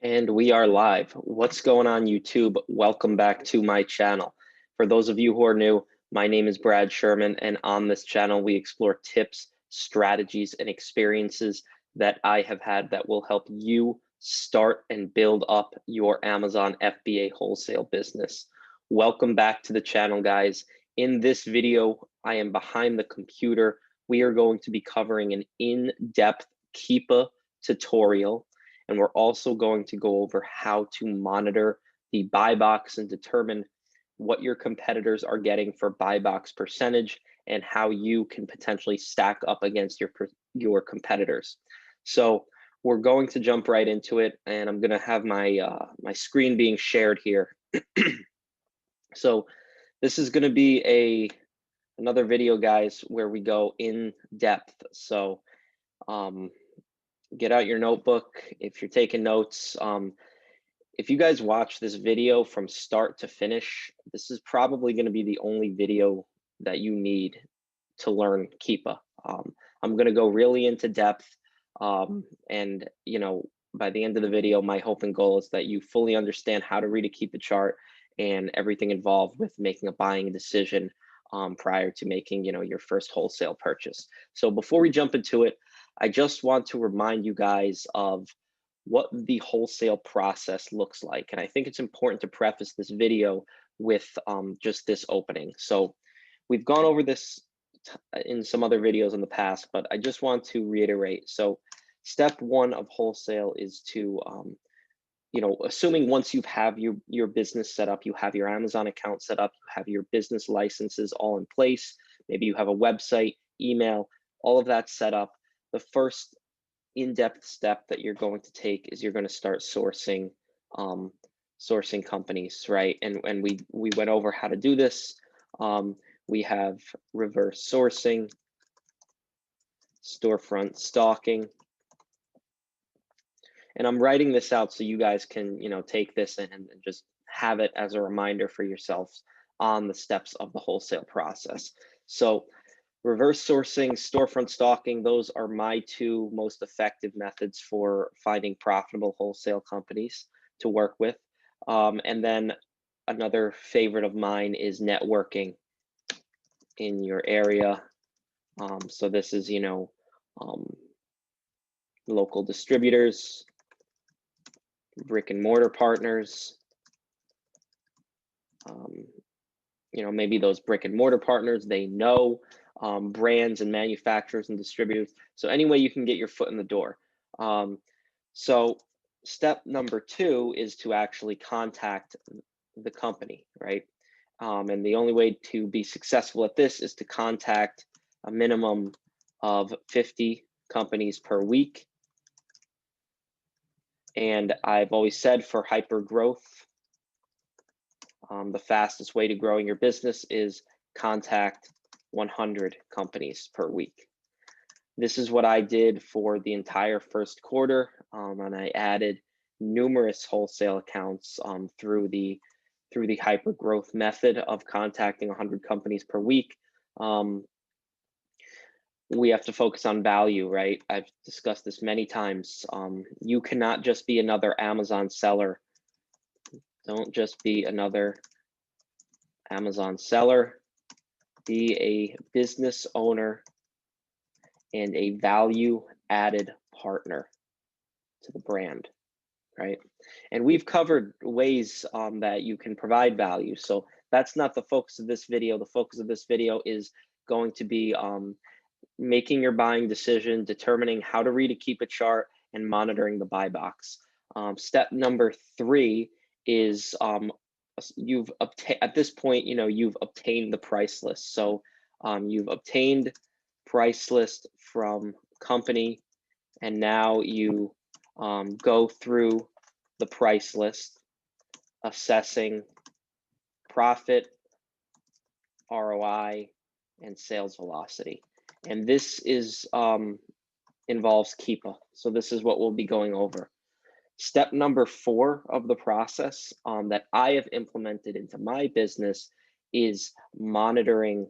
And we are live. What's going on, YouTube? Welcome back to my channel. For those of you who are new, my name is Brad Sherman, and on this channel, we explore tips, strategies, and experiences that I have had that will help you start and build up your Amazon FBA wholesale business. Welcome back to the channel, guys. In this video, I am behind the computer. We are going to be covering an in-depth Keepa tutorial. And we're also going to go over how to monitor the buy box and determine what your competitors are getting for buy box percentage and how you can potentially stack up against your competitors. So we're going to jump right into it, and I'm going to have my my screen being shared here. So this is going to be another video, guys, where we go in depth. So get out your notebook if you're taking notes. If you guys watch this video from start to finish, this is probably going to be the only video that you need to learn Keepa. I'm going to go really into depth, and by the end of the video, my hope and goal is that you fully understand how to read a Keepa chart and everything involved with making a buying decision prior to making your first wholesale purchase. So before we jump into it, I just want to remind you guys of what the wholesale process looks like. And I think it's important to preface this video with just this opening. So we've gone over this in some other videos in the past, but I just want to reiterate. So step one of wholesale is to, assuming once you have your business set up, you have your Amazon account set up, you have your business licenses all in place, maybe you have a website, email, all of that set up. The first in-depth step that you're going to take is you're going to start sourcing companies, right? And we went over how to do this. We have reverse sourcing, storefront stalking, and I'm writing this out so you guys can take this and just have it as a reminder for yourselves on the steps of the wholesale process. So reverse sourcing, storefront stalking, those are my two most effective methods for finding profitable wholesale companies to work with. And then another favorite of mine is networking in your area. So this is, local distributors, brick and mortar partners, maybe those brick and mortar partners, they know brands and manufacturers and distributors. So any way you can get your foot in the door. So step number two is to actually contact the company, right? And the only way to be successful at this is to contact a minimum of 50 companies per week. And I've always said for hyper growth, the fastest way to growing your business is contact 100 companies per week. This is what I did for the entire first quarter, and I added numerous wholesale accounts through the hyper growth method of contacting 100 companies per week. We have to focus on value, right? I've discussed this many times. You cannot just be another Amazon seller. Don't just be another Amazon seller. Be a business owner and a value added partner to the brand, right? And we've covered ways that you can provide value. So that's not the focus of this video. The focus of this video is going to be making your buying decision, determining how to read a Keepa chart, and monitoring the buy box. Step number three is at this point, you've obtained the price list. So you've obtained price list from company, and now you go through the price list, assessing profit, ROI, and sales velocity. And this is involves Keepa. So this is what we'll be going over. Step number 4 of the process that I have implemented into my business is monitoring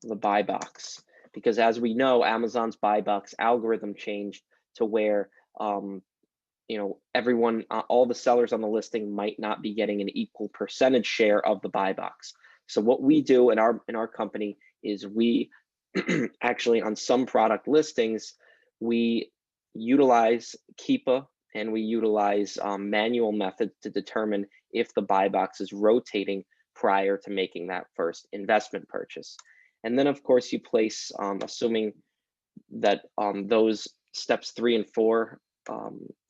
the buy box. Because as we know, Amazon's buy box algorithm changed to where everyone, all the sellers on the listing might not be getting an equal percentage share of the buy box. So what we do in our company is we actually, on some product listings, we utilize Keepa and we utilize manual methods to determine if the buy box is rotating prior to making that first investment purchase. And then of course you place, assuming that those steps 3 and 4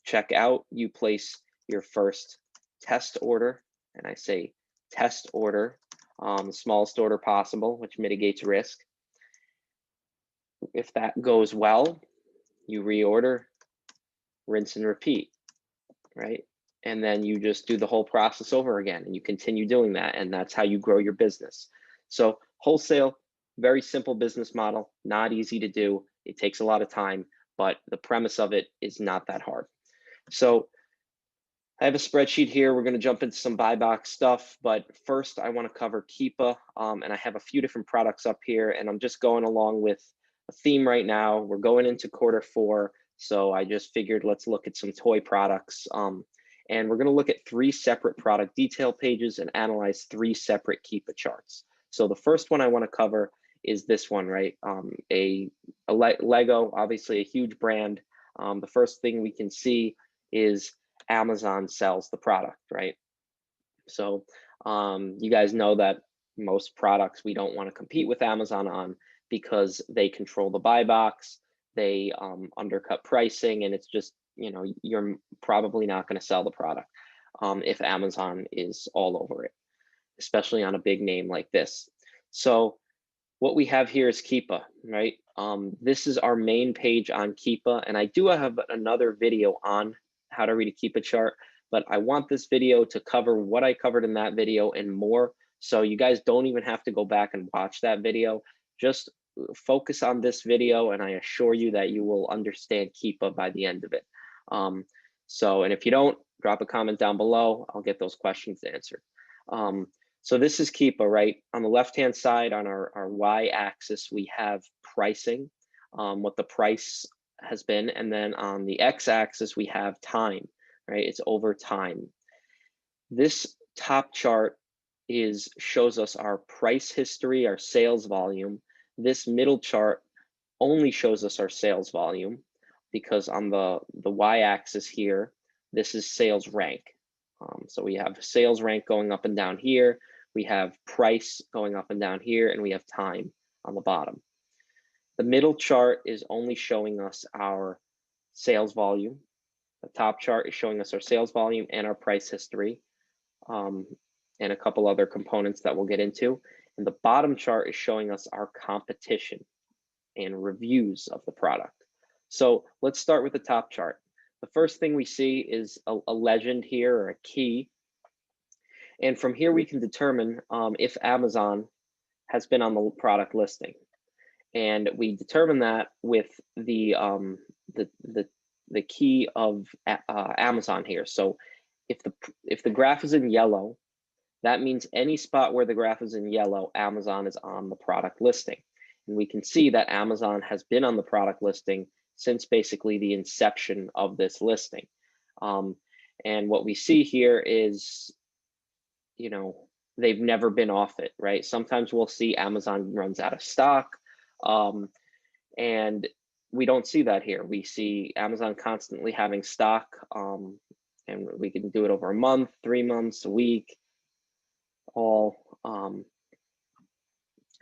check out, you place your first test order, and I say test order, the smallest order possible, which mitigates risk. If that goes well, you reorder, rinse and repeat, right? And then you just do the whole process over again, and you continue doing that, and that's how you grow your business. So wholesale, very simple business model, not easy to do. It takes a lot of time, but the premise of it is not that hard. So I have a spreadsheet here. We're going to jump into some buy box stuff, but first I want to cover Keepa, and I have a few different products up here, and I'm just going along with a theme right now. We're going into Q4, so I just figured let's look at some toy products, and we're going to look at 3 separate product detail pages and analyze 3 separate Keepa charts. So the first one I want to cover is this one, right? A Lego, obviously a huge brand. The first thing we can see is Amazon sells the product, right? So you guys know that most products we don't want to compete with Amazon on because they control the buy box, they undercut pricing, and it's just, you're probably not going to sell the product if Amazon is all over it, especially on a big name like this. So what we have here is Keepa, right? This is our main page on Keepa, and I do have another video on how to read a Keepa chart, but I want this video to cover what I covered in that video and more. So you guys don't even have to go back and watch that video. Just focus on this video, and I assure you that you will understand Keepa by the end of it. And if you don't, drop a comment down below. I'll get those questions answered. So this is Keepa, right? On the left-hand side, on our y-axis, we have pricing, what the price has been, and then on the x-axis, we have time, right? It's over time. This top chart shows us our price history, our sales volume. This middle chart only shows us our sales volume, because on the y-axis here, this is sales rank. So we have sales rank going up and down here, we have price going up and down here, and we have time on the bottom. The middle chart is only showing us our sales volume. The top chart is showing us our sales volume and our price history, and a couple other components that we'll get into. And the bottom chart is showing us our competition and reviews of the product. So let's start with the top chart. The first thing we see is a legend here, or a key. And from here, we can determine if Amazon has been on the product listing. And we determine that with the key of Amazon here. So if the graph is in yellow, that means any spot where the graph is in yellow, Amazon is on the product listing. And we can see that Amazon has been on the product listing since basically the inception of this listing. And what we see here is, they've never been off it, right? Sometimes we'll see Amazon runs out of stock, and we don't see that here. We see Amazon constantly having stock, and we can do it over a month, 3 months, a week, all.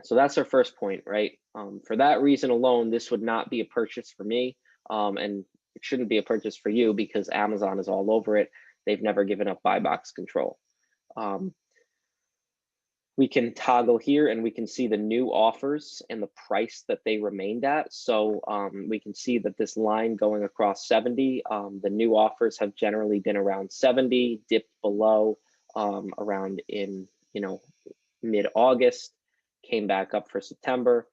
So that's our first point, right? For that reason alone, this would not be a purchase for me, and it shouldn't be a purchase for you, because Amazon is all over it. They've never given up buy box control. We can toggle here and we can see the new offers and the price that they remained at. So we can see that this line going across 70, the new offers have generally been around 70, dipped below around in mid-August, came back up for September.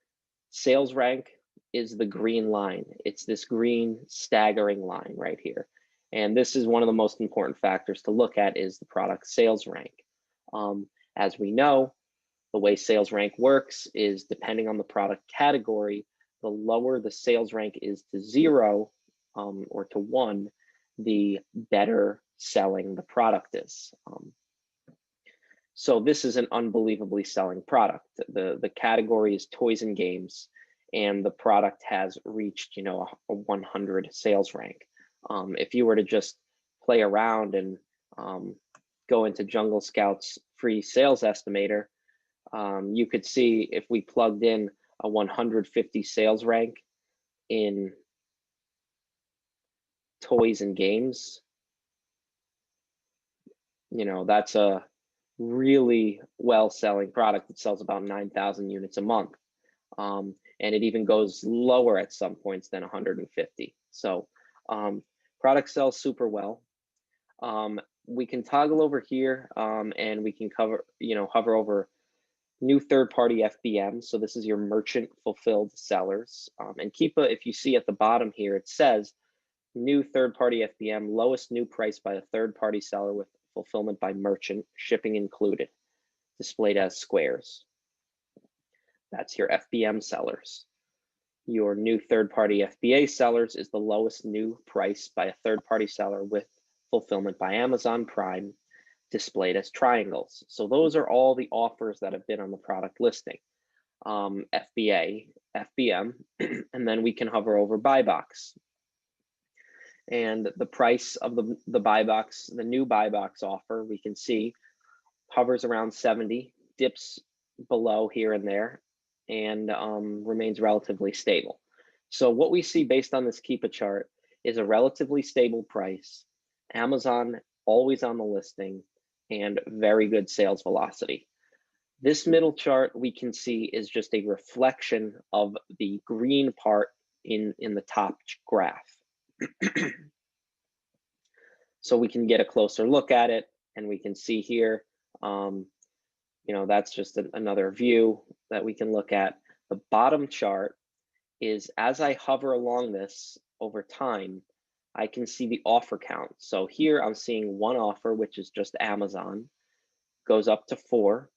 Sales rank is the green line. It's this green staggering line right here. And this is one of the most important factors to look at, is the product sales rank. As we know, the way sales rank works is, depending on the product category, the lower the sales rank is to 0, or to 1, the better selling the product is. So this is an unbelievably selling product. The category is toys and games, and the product has reached, a 100 sales rank. If you were to just play around and go into Jungle Scout's free sales estimator, you could see if we plugged in a 150 sales rank in toys and games, that's a really well-selling product. It sells about 9,000 units a month. And it even goes lower at some points than 150. So product sells super well. We can toggle over here and we can hover over new third-party FBM. So this is your merchant fulfilled sellers. And Keepa, if you see at the bottom here, it says new third-party FBM, lowest new price by a third-party seller with fulfillment by merchant, shipping included, displayed as squares. That's your FBM sellers. Your new third-party FBA sellers is the lowest new price by a third-party seller with fulfillment by Amazon Prime, displayed as triangles. So those are all the offers that have been on the product listing. FBA, FBM, and then we can hover over buy box. And the price of the buy box, the new buy box offer, we can see hovers around 70, dips below here and there, and remains relatively stable. So what we see based on this Keepa chart is a relatively stable price, Amazon always on the listing, and very good sales velocity. This middle chart we can see is just a reflection of the green part in the top graph. So we can get a closer look at it, and we can see here, that's just another view that we can look at. The bottom chart is, as I hover along this over time, I can see the offer count. So here I'm seeing one offer, which is just Amazon, goes up to 4,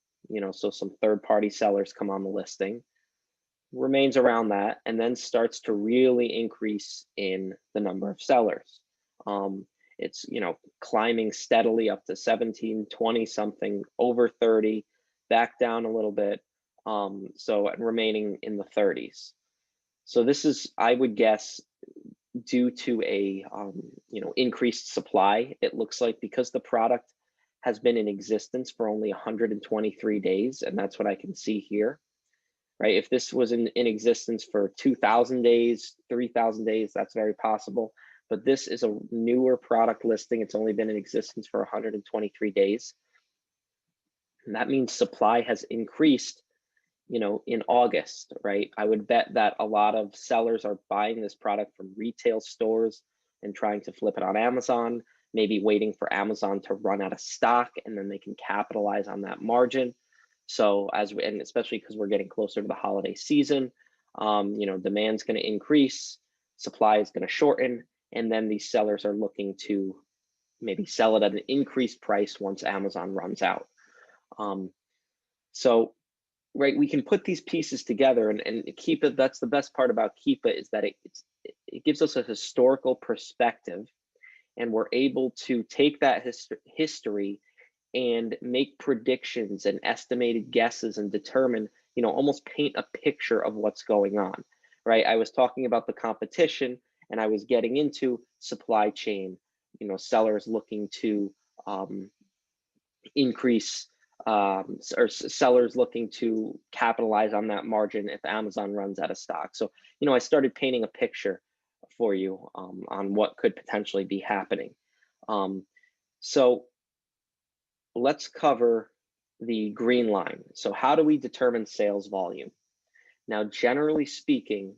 so some third-party sellers come on the listing, remains around that, and then starts to really increase in the number of sellers. It's, climbing steadily up to 17, 20 something, over 30, back down a little bit, so remaining in the 30s. So this is, I would guess, due to a increased supply. It looks like because the product has been in existence for only 123 days, and that's what I can see here, right? If this was in existence for 2,000 days, 3,000 days, that's very possible. But this is a newer product listing. It's only been in existence for 123 days. And that means supply has increased, in August, right? I would bet that a lot of sellers are buying this product from retail stores and trying to flip it on Amazon, maybe waiting for Amazon to run out of stock, and then they can capitalize on that margin. So and especially because we're getting closer to the holiday season, demand's going to increase, supply is going to shorten, and then these sellers are looking to maybe sell it at an increased price once Amazon runs out. So, right, we can put these pieces together, and Keepa, that's the best part about Keepa, is that it gives us a historical perspective, and we're able to take that history and make predictions and estimated guesses and determine, almost paint a picture of what's going on, right? I was talking about the competition, and I was getting into supply chain, sellers looking to increase, or sellers looking to capitalize on that margin if Amazon runs out of stock. So, I started painting a picture for you on what could potentially be happening. So let's cover the green line. So how do we determine sales volume? Now, generally speaking,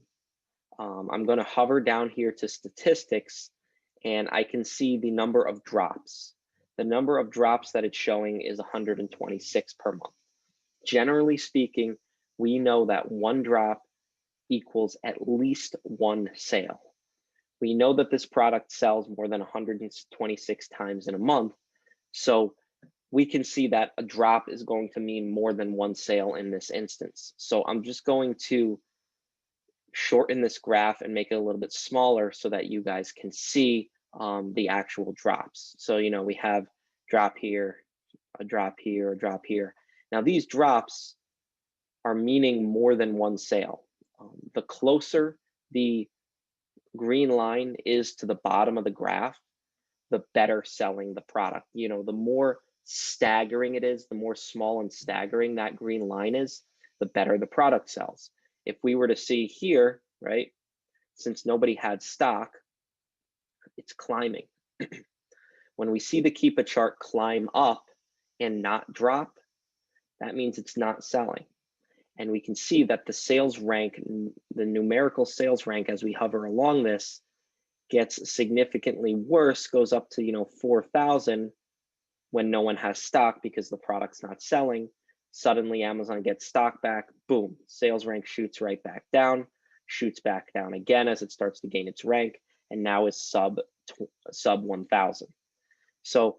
I'm going to hover down here to statistics, and I can see the number of drops. The number of drops that it's showing is 126 per month. Generally speaking, we know that one drop equals at least one sale. We know that this product sells more than 126 times in a month. So we can see that a drop is going to mean more than one sale in this instance. So I'm just going to shorten this graph and make it a little bit smaller so that you guys can see the actual drops. So, we have drop here, a drop here, a drop here. Now these drops are meaning more than one sale. The closer the green line is to the bottom of the graph, the better selling the product. The more staggering it is, the more small and staggering that green line is, the better the product sells. If we were to see here, right, since nobody had stock, it's climbing. When we see the Keepa chart climb up and not drop, that means it's not selling. And we can see that the sales rank, the numerical sales rank as we hover along this, gets significantly worse, goes up to 4,000 when no one has stock because the product's not selling. Suddenly Amazon gets stock back, boom, sales rank shoots right back down, shoots back down again as it starts to gain its rank, and now is sub 1,000. So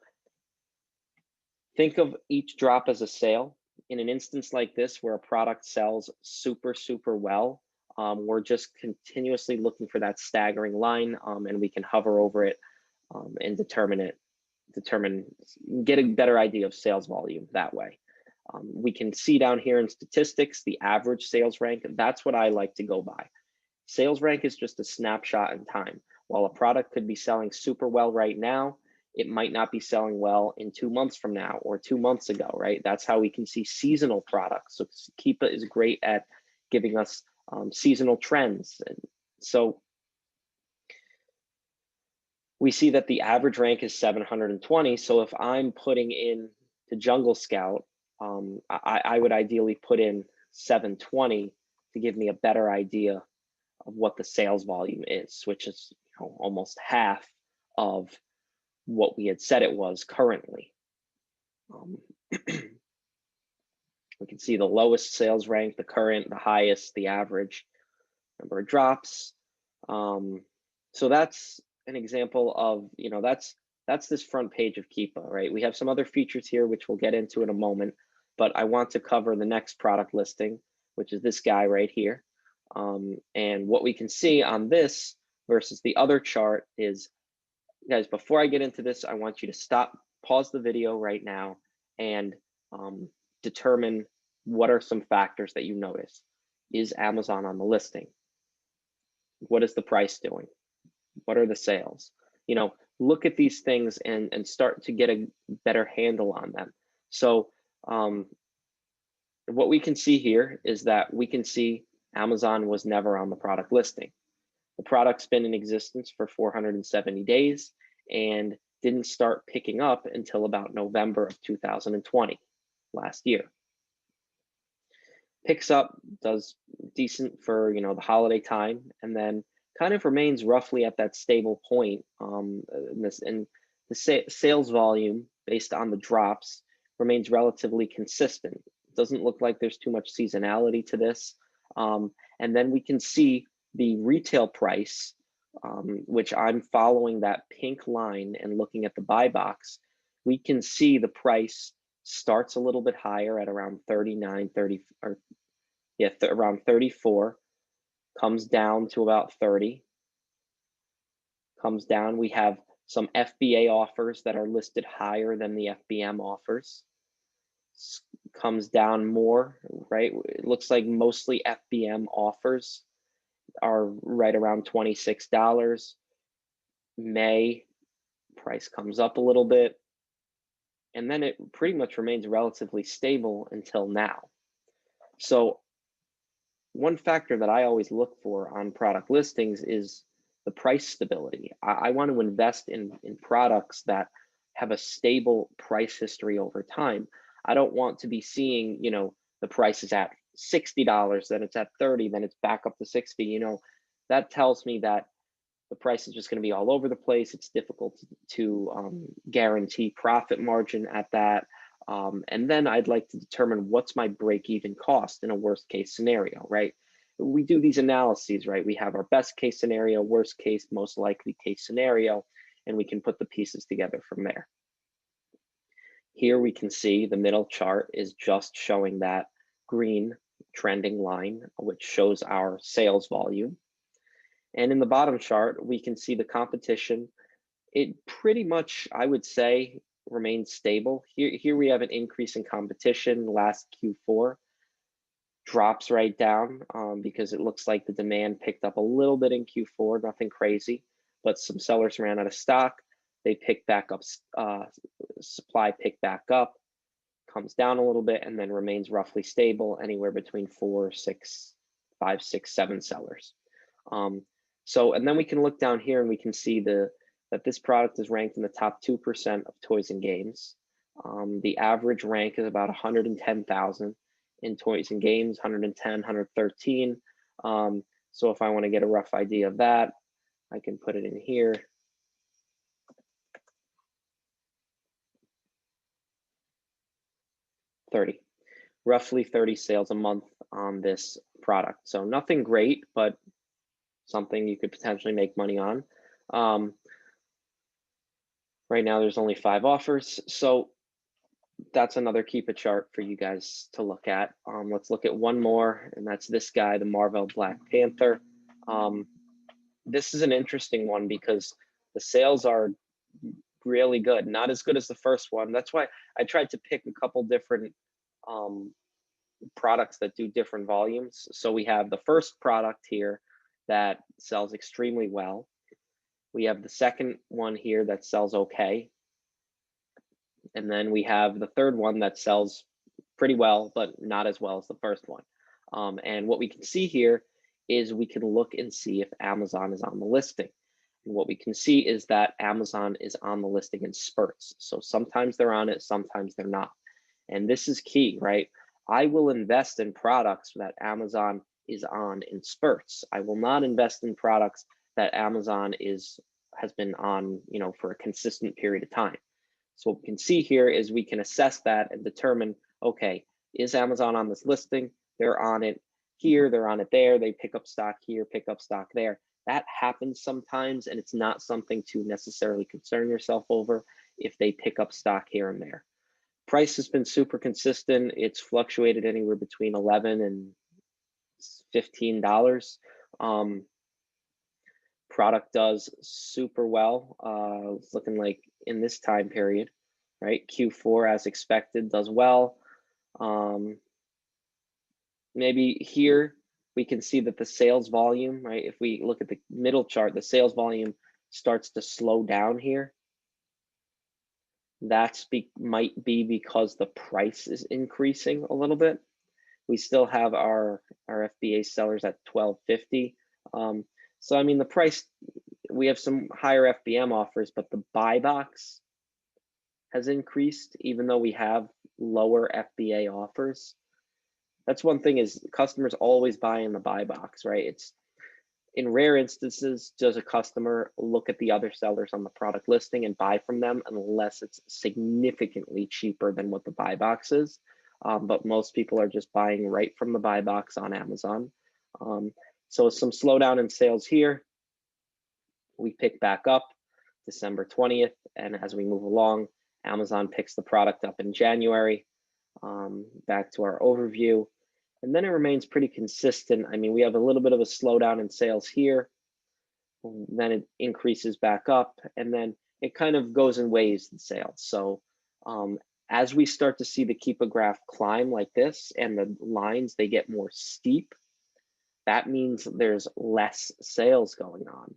think of each drop as a sale. In an instance like this where a product sells super, super well, we're just continuously looking for that staggering line, and we can hover over it and get a better idea of sales volume that way. We can see down here in statistics, the average sales rank. That's what I like to go by. Sales rank is just a snapshot in time. While a product could be selling super well right now, it might not be selling well in 2 months from now or 2 months ago, right? That's how we can see seasonal products. So Keepa is great at giving us seasonal trends. And so we see that the average rank is 720. So if I'm putting in the Jungle Scout, I would ideally put in 720 to give me a better idea of what the sales volume is, which is almost half of what we had said it was currently. We can see the lowest sales rank, the current, the highest, the average, number of drops. So that's an example of, that's this front page of Keepa, right? We have some other features here, which we'll get into in a moment, but I want to cover the next product listing, which is this guy right here. And what we can see on this versus the other chart is, guys, before I get into this, I want you to pause the video right now and determine what are some factors that you notice. Is Amazon on the listing? What is the price doing? What are the sales? Look at these things and start to get a better handle on them. So what we can see here is that we can see Amazon was never on the product listing. The product's been in existence for 470 days and didn't start picking up until about November of 2020, last year. Picks up, does decent for the holiday time, and then kind of remains roughly at that stable point. And the sales volume based on the drops remains relatively consistent. It doesn't look like there's too much seasonality to this. And then we can see the retail price, which I'm following that pink line and looking at the buy box. We can see the price starts a little bit higher at around 39, 30, or around 34, comes down to about 30, comes down. We have some FBA offers that are listed higher than the FBM offers. Comes down more, right? It looks like mostly FBM offers are right around $26. May, price comes up a little bit, and then it pretty much remains relatively stable until now. So one factor that I always look for on product listings is the price stability. I want to invest in products that have a stable price history over time. I don't want to be seeing, the price is at $60, then it's at 30, then it's back up to 60. That tells me that the price is just going to be all over the place. It's difficult to guarantee profit margin at that. And then I'd like to determine what's my break-even cost in a worst case scenario, right? We do these analyses, right? We have our best case scenario, worst case, most likely case scenario, and we can put the pieces together from there. Here we can see the middle chart is just showing that green trending line, which shows our sales volume. And in the bottom chart, we can see the competition. It pretty much, I would say, remains stable. Here we have an increase in competition last Q4, drops right down because it looks like the demand picked up a little bit in Q4, nothing crazy, but some sellers ran out of stock. They picked back up, supply picked back up, comes down a little bit, and then remains roughly stable, anywhere between 4, 6, 5, 6, 7 sellers. And then we can look down here and we can see that this product is ranked in the top 2% of toys and games. The average rank is about 110,000 in toys and games, 110, 113. So if I want to get a rough idea of that, I can put it in here. Roughly 30 sales a month on this product. So nothing great, but something you could potentially make money on. Right now there's only 5 offers. So that's another Keepa chart for you guys to look at. Let's look at one more, and that's this guy, the Marvel Black Panther. This is an interesting one because the sales are really good, not as good as the first one. That's why I tried to pick a couple different products that do different volumes. So we have the first product here that sells extremely well. We have the second one here that sells okay. And then we have the third one that sells pretty well, but not as well as the first one. And what we can see here is we can look and see if Amazon is on the listing. And what we can see is that Amazon is on the listing in spurts. So sometimes they're on it, sometimes they're not. And this is key, right? I will invest in products that Amazon is on in spurts. I will not invest in products that Amazon has been on, for a consistent period of time. So what we can see here is we can assess that and determine, okay, is Amazon on this listing? They're on it here, they're on it there, they pick up stock here, pick up stock there. That happens sometimes, and it's not something to necessarily concern yourself over if they pick up stock here and there. Price has been super consistent. It's fluctuated anywhere between $11 and $15. Product does super well. It's looking like in this time period, right? Q4 as expected does well. Maybe here we can see that the sales volume, right? If we look at the middle chart, the sales volume starts to slow down here. Might be because the price is increasing a little bit. We still have our FBA sellers at $12.50. So I mean, the price, we have some higher FBM offers, but the buy box has increased even though we have lower FBA offers. That's one thing, is customers always buy in the buy box, right? It's in rare instances, does a customer look at the other sellers on the product listing and buy from them unless it's significantly cheaper than what the buy box is. But most people are just buying right from the buy box on Amazon. So some slowdown in sales here. We pick back up December 20th, and as we move along, Amazon picks the product up in January. Back to our overview, and then it remains pretty consistent. I mean, we have a little bit of a slowdown in sales here, then it increases back up, and then it kind of goes in waves in sales. So as we start to see the Keepa graph climb like this and the lines, they get more steep, that means there's less sales going on.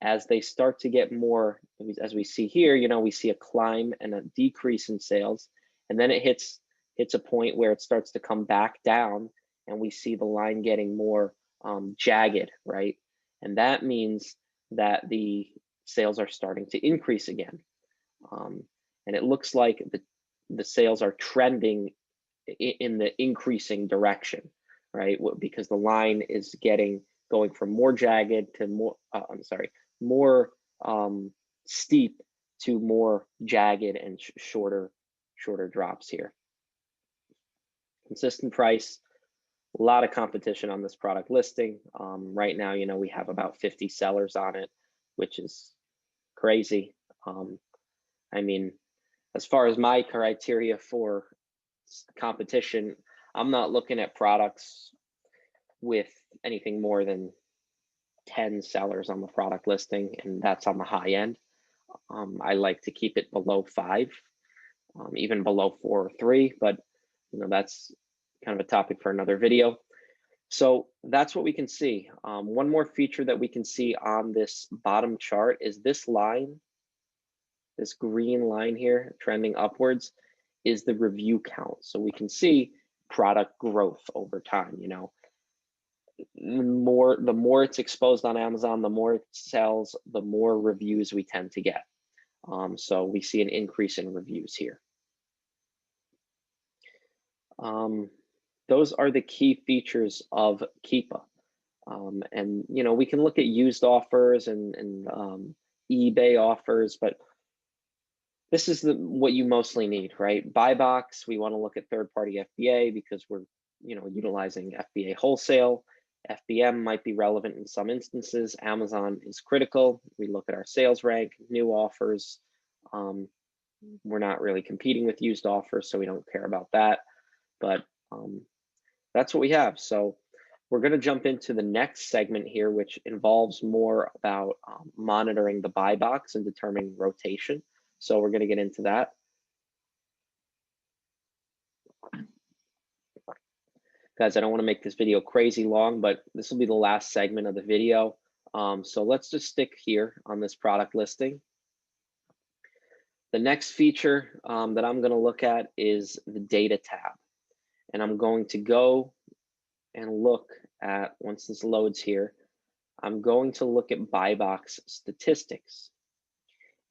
As they start to get more, as we see here, we see a climb and a decrease in sales, and then it hits a point where it starts to come back down, and we see the line getting more jagged, right? And that means that the sales are starting to increase again. And it looks like the sales are trending in the increasing direction, right? Because the line is going from more jagged to more steep to more jagged and shorter drops here. Consistent price, a lot of competition on this product listing. Right now, we have about 50 sellers on it, which is crazy. I mean, as far as my criteria for competition, I'm not looking at products with anything more than 10 sellers on the product listing, and that's on the high end. I like to keep it below 5, even below 4 or 3, but that's kind of a topic for another video. So that's what we can see. One more feature that we can see on this bottom chart is this line, this green line here trending upwards, is the review count. So we can see product growth over time. The more it's exposed on Amazon, the more it sells, the more reviews we tend to get. So we see an increase in reviews here. Those are the key features of Keepa. And we can look at used offers and eBay offers, but this is what you mostly need, right? Buy box, we want to look at third-party FBA because we're utilizing FBA wholesale. FBM might be relevant in some instances. Amazon is critical. We look at our sales rank, new offers. We're not really competing with used offers, so we don't care about that. But that's what we have. So we're going to jump into the next segment here, which involves more about monitoring the buy box and determining rotation. So we're going to get into that. Guys, I don't want to make this video crazy long, but this will be the last segment of the video. So let's just stick here on this product listing. The next feature that I'm going to look at is the data tab. And I'm going to go and look at, once this loads here, I'm going to look at buy box statistics.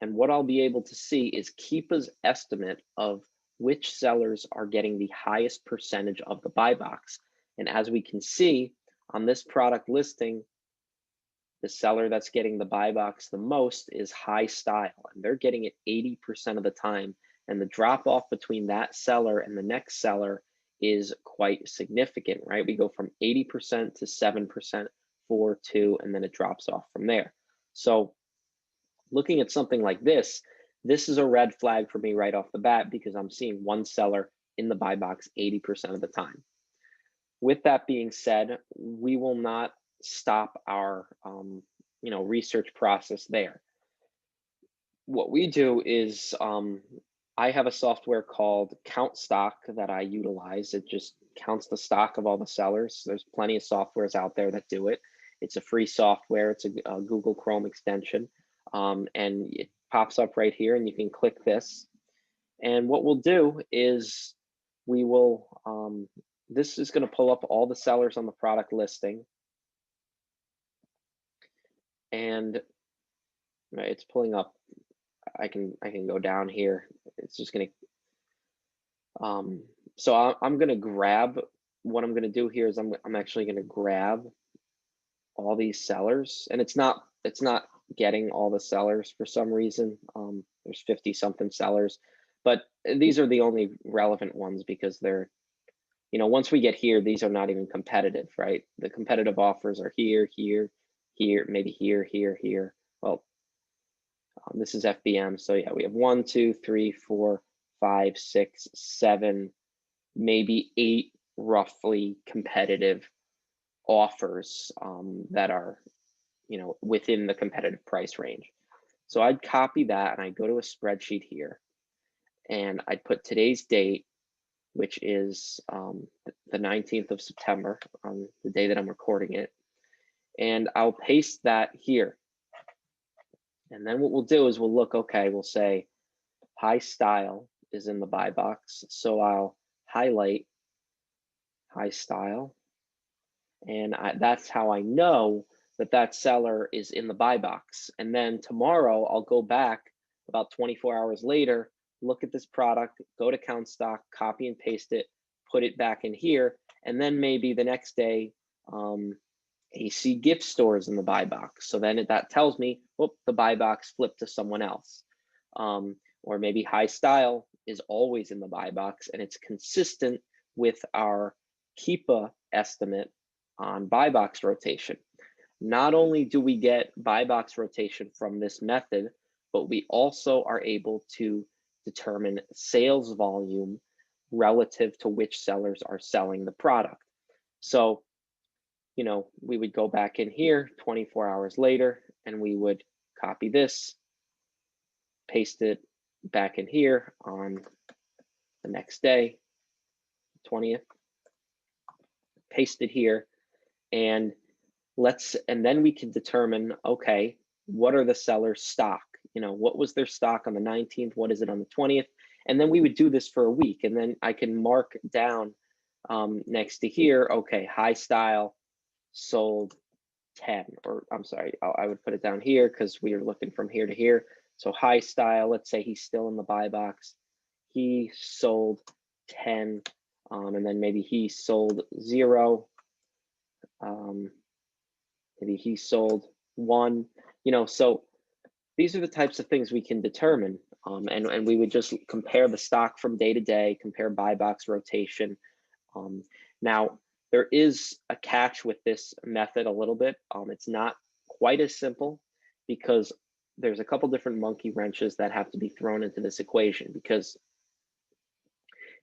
And what I'll be able to see is Keepa's estimate of which sellers are getting the highest percentage of the buy box. And as we can see on this product listing, the seller that's getting the buy box the most is High Style, and they're getting it 80% of the time. And the drop off between that seller and the next seller is quite significant, right? We go from 80% to 7%, 4, 2, and then it drops off from there. So looking at something like this is a red flag for me right off the bat because I'm seeing one seller in the buy box 80% of the time. With that being said, we will not stop our research process there. What we do is I have a software called Count Stock that I utilize. It just counts the stock of all the sellers. There's plenty of softwares out there that do it. It's a free software. It's a Google Chrome extension. And it pops up right here, and you can click this. And what we'll do is we will, this is going to pull up all the sellers on the product listing. And it's pulling up. I can go down here. It's just going to, so I'm going to grab, what I'm going to do here is I'm actually going to grab all these sellers, and it's not getting all the sellers for some reason. There's 50 something sellers, but these are the only relevant ones because they're, once we get here, these are not even competitive, right? The competitive offers are here, here, here, maybe here, here, here. Well, this is FBM. So yeah, we have 1, 2, 3, 4, 5, 6, 7, maybe 8 roughly competitive offers that are, within the competitive price range. So I'd copy that and I'd go to a spreadsheet here and I'd put today's date, which is the 19th of September, on the day that I'm recording it. And I'll paste that here. And then what we'll do is we'll look, okay, we'll say High Style is in the buy box. So I'll highlight High Style. And that's how I know that seller is in the buy box. And then tomorrow I'll go back about 24 hours later, look at this product, go to Count Stock, copy and paste it, put it back in here. And then maybe the next day, AC Gift Store is in the buy box. So then that tells me, oh, the buy box flipped to someone else. Or maybe High Style is always in the buy box and it's consistent with our Keepa estimate on buy box rotation. Not only do we get buy box rotation from this method, but we also are able to determine sales volume relative to which sellers are selling the product. So, we would go back in here 24 hours later and we would copy this, paste it back in here on the next day, 20th, paste it here, and then we can determine, okay, what are the seller's stock? What was their stock on the 19th? What is it on the 20th? And then we would do this for a week, and then I can mark down next to here, okay, high style sold 10, or I'm sorry, I would put it down here because we are looking from here to here. So high style, let's say he's still in the buy box. He sold 10, and then maybe he sold 0. Maybe he sold 1, so these are the types of things we can determine. And we would just compare the stock from day to day, compare buy box rotation. Now, there is a catch with this method a little bit. It's not quite as simple because there's a couple different monkey wrenches that have to be thrown into this equation. Because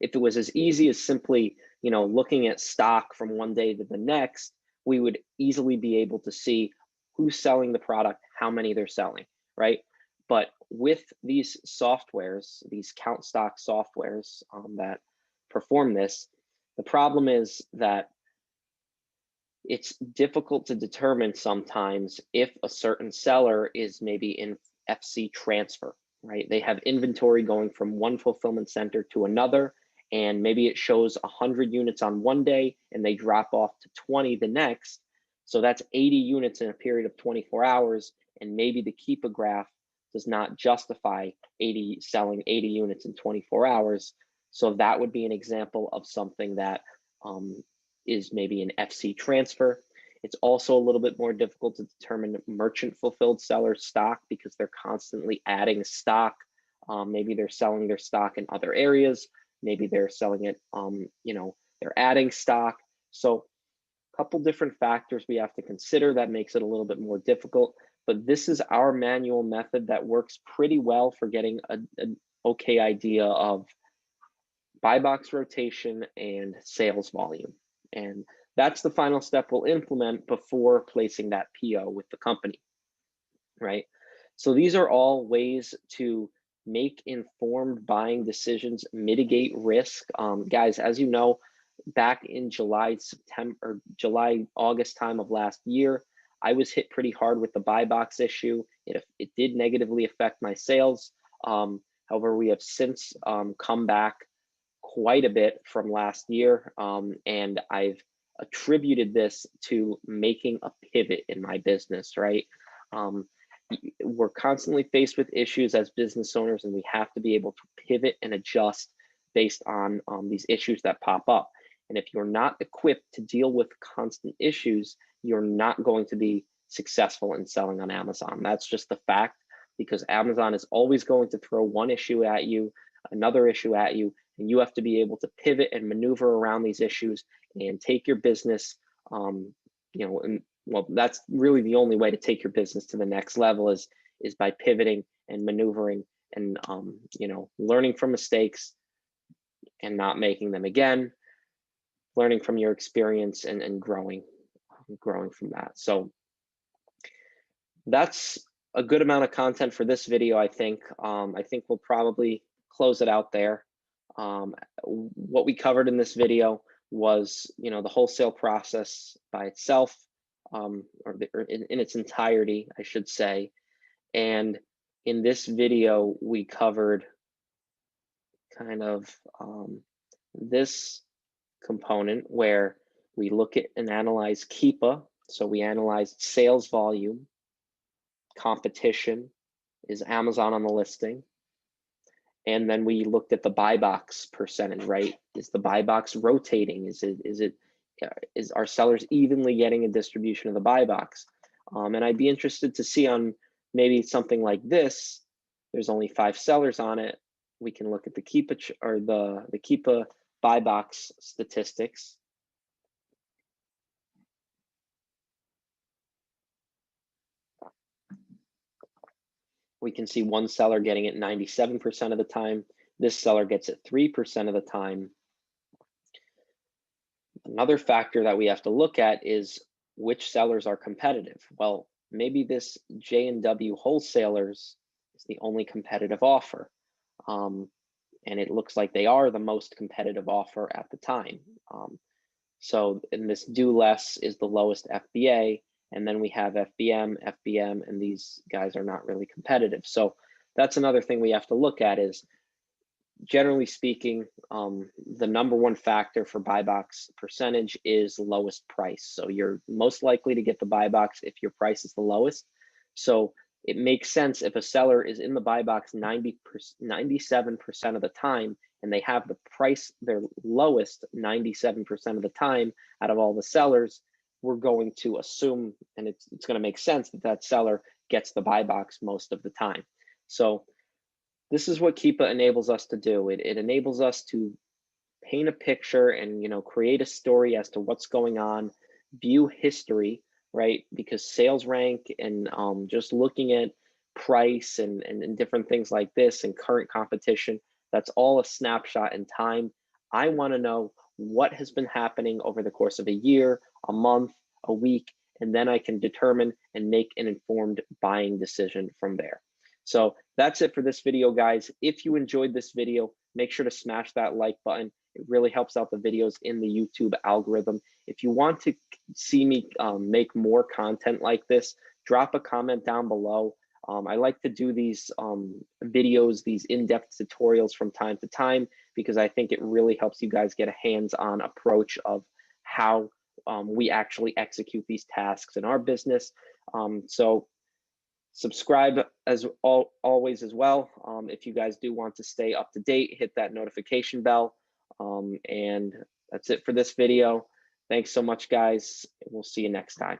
if it was as easy as simply, looking at stock from one day to the next, we would easily be able to see who's selling the product, how many they're selling, right? But with these softwares, these count stock softwares that perform this, the problem is that it's difficult to determine sometimes if a certain seller is maybe in FC transfer, right? They have inventory going from one fulfillment center to another, and maybe it shows 100 units on one day and they drop off to 20 the next. So that's 80 units in a period of 24 hours. And maybe the Keepa graph does not justify selling 80 units in 24 hours. So that would be an example of something that is maybe an FC transfer. It's also a little bit more difficult to determine merchant fulfilled seller stock because they're constantly adding stock. Maybe they're selling their stock in other areas. Maybe they're selling it, they're adding stock. So a couple different factors we have to consider that makes it a little bit more difficult. But this is our manual method that works pretty well for getting an okay idea of buy box rotation and sales volume. And that's the final step we'll implement before placing that PO with the company, right? So these are all ways to make informed buying decisions, mitigate risk. Guys, as you know, back in August time of last year, I was hit pretty hard with the buy box issue. It did negatively affect my sales. However, we have since come back quite a bit from last year, and I've attributed this to making a pivot in my business, right? We're constantly faced with issues as business owners, and we have to be able to pivot and adjust based on these issues that pop up. And if you're not equipped to deal with constant issues, you're not going to be successful in selling on Amazon. That's just the fact, because Amazon is always going to throw one issue at you, another issue at you, and you have to be able to pivot and maneuver around these issues and take your business, well, that's really the only way to take your business to the next level is by pivoting and maneuvering and learning from mistakes and not making them again, learning from your experience and growing from that. So that's a good amount of content for this video, I think. I think we'll probably close it out there. What we covered in this video was, the wholesale process by itself, or in its entirety, I should say. And in this video, we covered kind of this component where we look at and analyze Keepa. So we analyzed sales volume, competition, is Amazon on the listing? And then we looked at the buy box percentage, right? Is the buy box rotating? Is our sellers evenly getting a distribution of the buy box? And I'd be interested to see on maybe something like this. There's only 5 sellers on it. We can look at the Keepa or the Keepa buy box statistics. We can see one seller getting it 97% of the time. This seller gets it 3% of the time. Another factor that we have to look at is which sellers are competitive. Well, maybe this J&W wholesalers is the only competitive offer. Um, and it looks like they are the most competitive offer at the time. So in this do less is the lowest FBA, and then we have FBM, and these guys are not really competitive. So that's another thing we have to look at is, generally speaking, the number one factor for buy box percentage is lowest price. So you're most likely to get the buy box if your price is the lowest. So it makes sense if a seller is in the buy box 97% of the time, and they have the price their lowest 97% of the time out of all the sellers, we're going to assume, and it's going to make sense that that seller gets the buy box most of the time. So this is what Keepa enables us to do. It enables us to paint a picture and create a story as to what's going on, view history, right? Because sales rank and just looking at price and different things like this and current competition, that's all a snapshot in time. I want to know what has been happening over the course of a year, a month, a week, and then I can determine and make an informed buying decision from there. So that's it for this video, guys. If you enjoyed this video, make sure to smash that like button. It really helps out the videos in the YouTube algorithm. If you want to see me make more content like this, drop a comment down below. I like to do these videos, these in-depth tutorials from time to time, because I think it really helps you guys get a hands-on approach of how we actually execute these tasks in our business. So subscribe as always as well. If you guys do want to stay up to date, hit that notification bell. And that's it for this video. Thanks so much, guys. We'll see you next time.